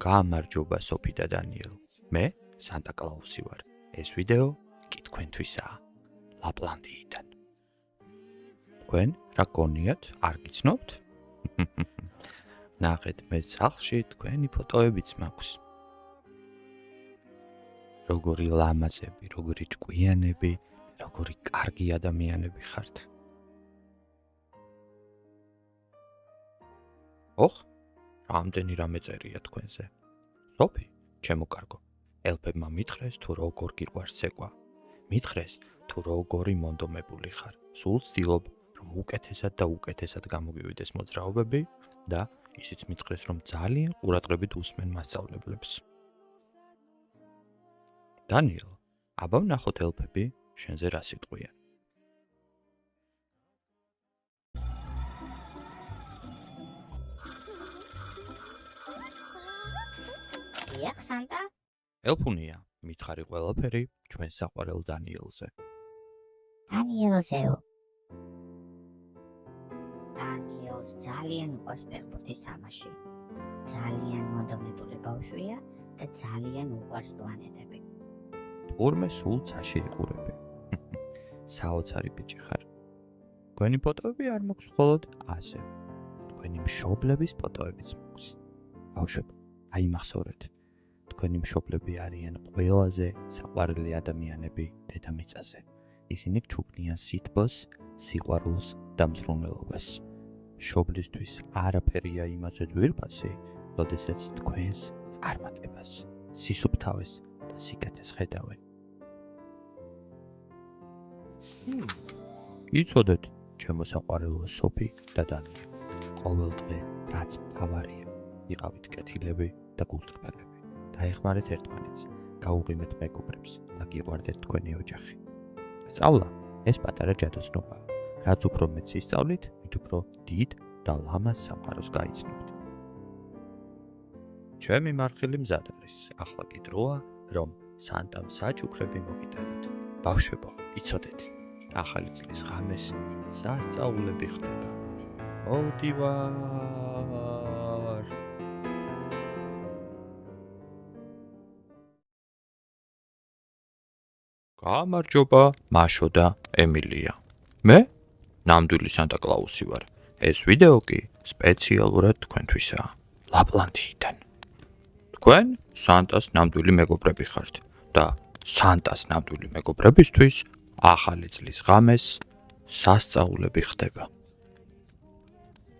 გამარჯობა სოფი და დანიელ. მე სანტა კლაუსი ვარ. ეს ვიდეო კი თქვენთვისაა. ლაპლანდიიდან. თქვენ რა გონიათ? არ გიცნობთ? ნახეთ მე სახლში თქვენი ფოტოებიც მაქვს. როგორი ლამაზები, როგორი ჭკვიანები, როგორი კარგი ადამიანები ხართ. ოხ, რამდენი რამე წერია თქვენზე. სოფი, ჩემო კარგო, ელფებმა მითხრეს თუ როგორ გიყვარს ცეკვა. მითხრეს თუ როგორი მონდომებული ხარ. სულ ვცდილობ, რომ უკეთესად და უკეთესად გამოგივიდეს მოძრაობები და ისიც მითხრეს, რომ ძალიან ყურადღებით უსმენ მასწავლებლებს. დანიელ, აბა ვნახოთ ელფები შენზე რა სიტყვიან. დიახ, სანტა. ელფუნია, მითხარი ყველაფერი ჩვენ საყვარელ დანიელზე. დანიელზეო. დანიელს ძალიან უყვარს ფეხბურთის თამაში. ძალიან მონდომებული ბავშვია და ძალიან უყვარს პლანეტები. თურმე სულ ცაში იყურები. საოცარი ბიჭი ხარ. თქვენი ფოტოები არ მაქვს მხოლოდ ასე. თქვენი მშობლების ფოტოებიც მაქვს. ბავშვებო, აიმახსოვრეთ. თქვენი მშობლები არიან ყველაზე საყვარელი ადამიანები დედამიწაზე. ისინი გჩუქნიან სითბოს, სიყვარულს და მზრუნველობას. მშობლისთვის არაფერია იმაზე ძვირფასი, როდესაც თქვენს წარმატებას, სისუფთავეს და სიკეთეს ხედავენ. იცოდეთ, ჩემო საყვარელო სოფი და დანიელ, ყოველ დღე რაც მთავარია, იყავით კეთილები და გულწრფელები. დაეხმარეთ ერთმანეთს, გაუღიმეთ მეგობრებს და გიყვარდეთ თქვენი ოჯახი. სწავლა ეს პატარა ჯადოსნობაა. რაც უფრო მეც ისწავლით, მით უფრო დიდ და ლამაზ სამყაროს გაიცნობთ. ჩემი მარხილი მზად არის. ახლა კი დროა, რომ სანტამ საჩუქრები მოგიტანოთ. ბავშვებო, იცოდეთ, ახალი წლის ღამეს სასწაულები ხდება. მოდივარ. გამარჯობა, მაშო და ემილია. მე ნამდვილი სანტა კლაუსი ვარ. ეს ვიდეო კი სპეციალურად თქვენთვისაა. ლაპლანდიიდან. თქვენ სანტას ნამდვილი მეგობრები ხართ და სანტას ნამდვილი მეგობრებისთვის ახალი წლის ღამეს სასწაულები ხდება.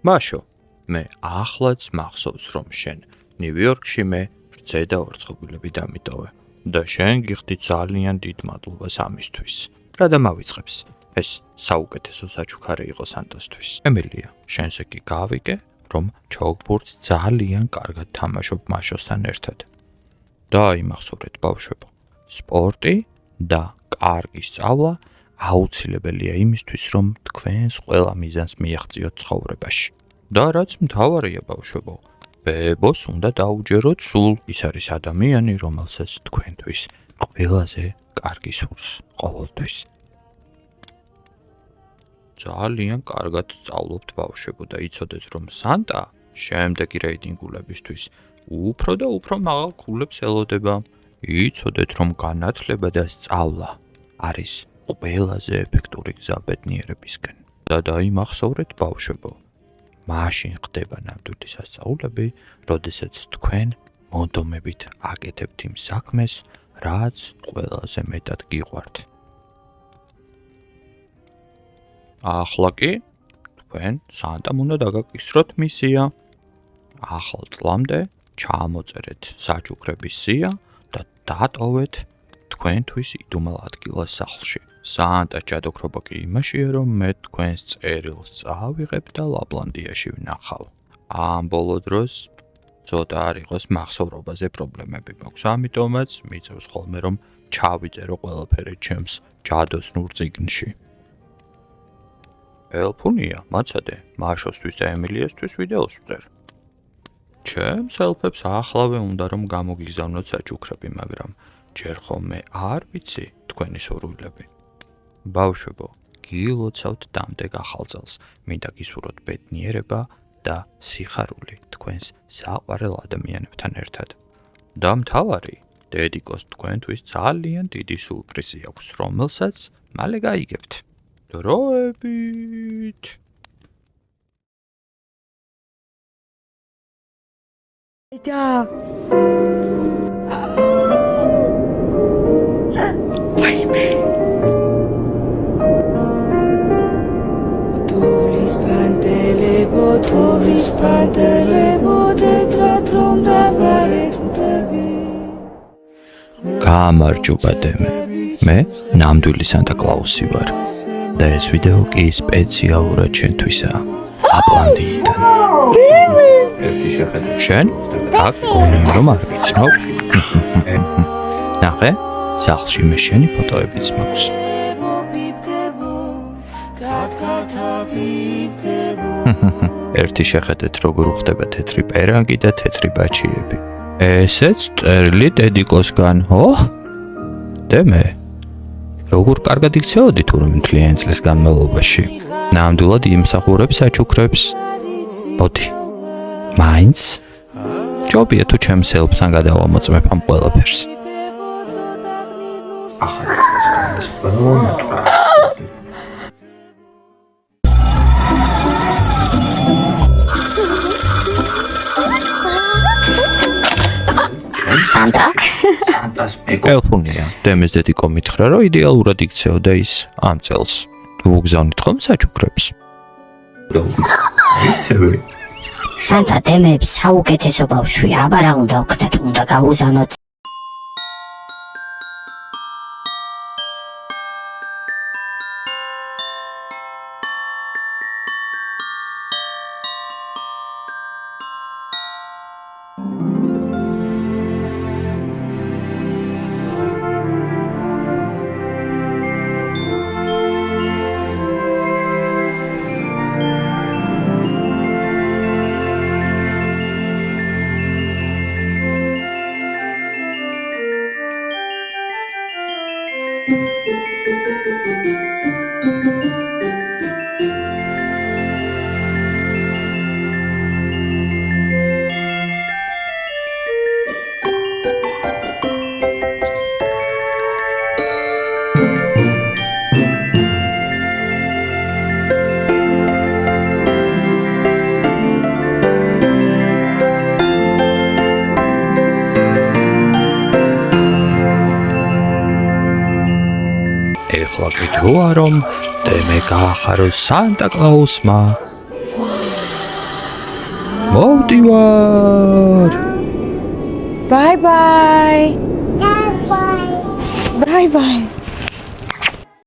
მაშო, მე ახლაც მახსოვს, რომ შენ ნიუ-იორკში მე რძე და ორწყობილები დამიტოვე და შენ გიხდი ძალიან დიდ მადლობას ამისთვის. რა დამავიწყებს? ეს საუკეთესო საჩუქარი იყო სანტასთვის. ემილია, შენზე კი გავიგე, რომ ჩოგბურთს ძალიან კარგად თამაშობ მაშოსთან ერთად. დაიმახსოვრეთ ბავშვებო, სპორტი და კარგი სწავლა აუცილებელია იმისთვის, რომ თქვენს ყველა მიზანს მიაღწიოთ ცხოვრებაში. და რაც მთავარია ბავშვებო, ბებოს უნდა დაუჯეროთ სულ. ის არის ადამიანი, რომელსაც თქვენთვის ყველაზე კარგი სურს ყოველთვის. ძალიან კარგად სწავლობთ ბავშვებო და იცოდეთ, რომ სანტა შემდეგი რეიტინგულებისთვის უფრო და უფრო მაღალ ქულებს ელოდება. იცოდეთ, რომ განათლება და სწავლა არის ყველაზე ეფექტური გზა ბედნიერებისკენ. და დაიმახსოვრეთ ბავშვებო, მაშინ ხდება ნამდვილი სასწაულები, როდესაც თქვენ მონდომებით აკეთებთ იმ საქმეს, რაც ყველაზე მეტად გიყვართ. ახლა კი თქვენ სანტამ უნდა დაგაკისროთ მისია. ახალ წლამდე ჩამოწერეთ საჩუქრების სია და დატოვეთ თქვენთვის იდუმალ ადგილას სახლში. სანტას ჯადოქრობა კი იმაშია, რომ მე თქვენს წერილს წავიღებ და ლაპლანდიაში ვნახავ. ამ ბოლო დროს ცოტა არ იყოს მახსოვრობაზე პრობლემები მაქვს, ამიტომაც მიწევს ხოლმე, რომ ჩავიწერო ყველაფერი ჩემს ჯადოსნურ წიგნში. ელფუნია, მაცადე, მაშოსთვის და ემილიასთვის ვიდეოს ვწერ. ჩემს ელფებს ახლავე უნდა რომ გამოგიგზავნოთ საჩუქრები, მაგრამ ჯერ ხოლმე არ ვიცი თქვენი სურვილები. ბავშვებო, გილოცავთ დამდეგ ახალ წელს, მინდა გისურვოთ ბედნიერება და სიხარული თქვენს საყვარელ ადამიანებთან ერთად. და მთავარი, დედიკოს თქვენთვის ძალიან დიდი სურპრიზი აქვს, რომელსაც მალე გაიგებთ. დროებით. თოვლის პანტელებო თეთრად რომ დავარეთ მტები. გამარჯობა დემე. მე ნამდვილი სანტა კლაუსი ვარ. და ეს ვიდეო კი სპეციალურად ჩვენთვისაა. აპლანდიიდან. ერთი შეხედე. შენ? აქ გონია რომ არ ვიცნობ. ნახე, სახლში მე შენი ფოტოებიც მაქვს. ერთი შეხედეთ როგორ ხდება თეთრი პერანგი და თეთრი ბაჩიები. ესეც წერილი დედიკოსგან, ო? დემე. როგორ კარგად იქცეოდი თურმე მთლიან წლის განმავლობაში. ნამდვილად იმსახურებს აჩუქრებს. მოდი. მაინც ჯობია თუ ჩემს ელფთან გადავამოწმებ ამ ყველაფერს. ახლა ეს ყველა სანტას ელფუნია. დემეს დედიკო მითხრა, რომ იდეალურად იქცეოდა ის ამ წელს. თუ უგზავნით ხომ საჩუქრებს? სანტა დემებს საუკეთესო ბავშვია, აბა რა უნდა ვქნათ, უნდა გავუზავნოთ. ეხლა კი დროა რომ დემე გაახაროს სანტა კლაუსმა. მოვდივარ. Bye bye. Bye bye.